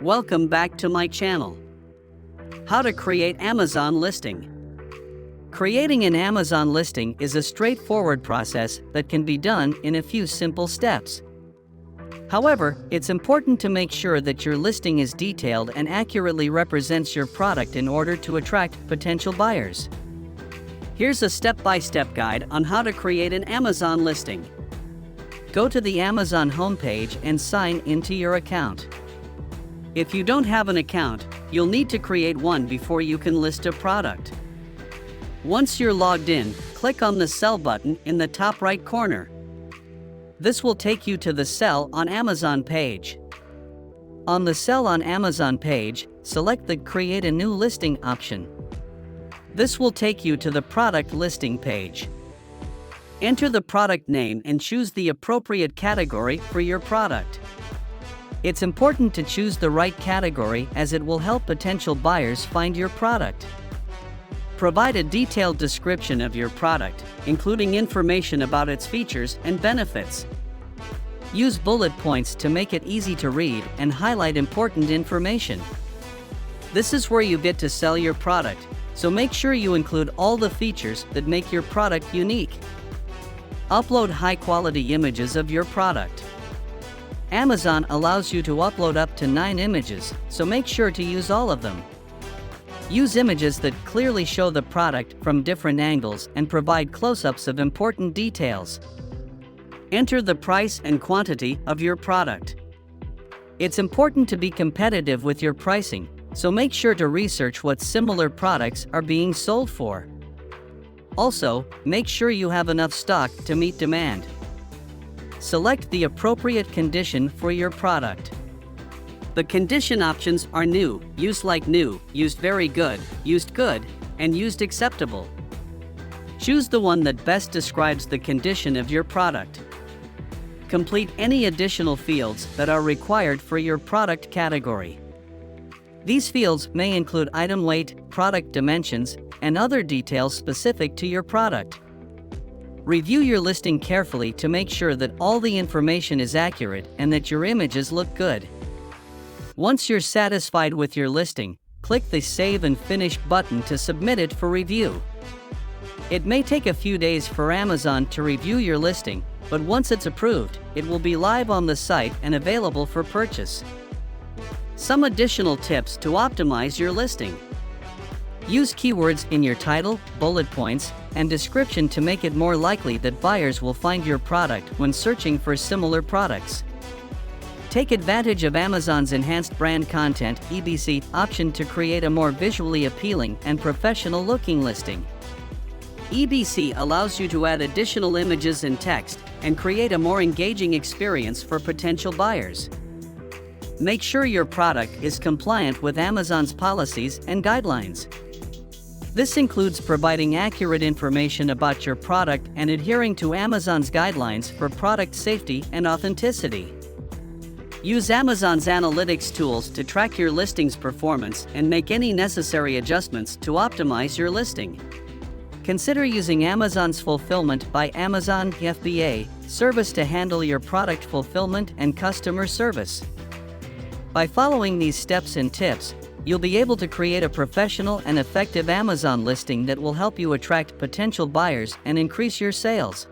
Welcome back to my channel. How to create Amazon listing. Creating an Amazon listing is a straightforward process that can be done in a few simple steps. However, it's important to make sure that your listing is detailed and accurately represents your product in order to attract potential buyers. Here's a step-by-step guide on how to create an Amazon listing. Go to the Amazon homepage and sign into your account. If you don't have an account, you'll need to create one before you can list a product. Once you're logged in, click on the Sell button in the top right corner. This will take you to the Sell on Amazon page. On the Sell on Amazon page, select the Create a New Listing option. This will take you to the Product Listing page. Enter the product name and choose the appropriate category for your product. It's important to choose the right category as it will help potential buyers find your product. Provide a detailed description of your product, including information about its features and benefits. Use bullet points to make it easy to read and highlight important information. This is where you get to sell your product, so make sure you include all the features that make your product unique. Upload high-quality images of your product. Amazon allows you to upload up to 9 images, so make sure to use all of them. Use images that clearly show the product from different angles and provide close-ups of important details. Enter the price and quantity of your product. It's important to be competitive with your pricing, so make sure to research what similar products are being sold for. Also, make sure you have enough stock to meet demand. Select the appropriate condition for your product. The condition options are new, used like new, used very good, used good, and used acceptable. Choose the one that best describes the condition of your product. Complete any additional fields that are required for your product category. These fields may include item weight, product dimensions, and other details specific to your product. Review your listing carefully to make sure that all the information is accurate and that your images look good. Once you're satisfied with your listing, click the Save and Finish button to submit it for review. It may take a few days for Amazon to review your listing, but once it's approved, it will be live on the site and available for purchase. Some additional tips to optimize your listing. Use keywords in your title, bullet points, and description to make it more likely that buyers will find your product when searching for similar products. Take advantage of Amazon's Enhanced Brand Content (EBC) option to create a more visually appealing and professional-looking listing. EBC allows you to add additional images and text and create a more engaging experience for potential buyers. Make sure your product is compliant with Amazon's policies and guidelines. This includes providing accurate information about your product and adhering to Amazon's guidelines for product safety and authenticity. Use Amazon's analytics tools to track your listing's performance and make any necessary adjustments to optimize your listing. Consider using Amazon's Fulfillment by Amazon FBA service to handle your product fulfillment and customer service. By following these steps and tips, you'll be able to create a professional and effective Amazon listing that will help you attract potential buyers and increase your sales.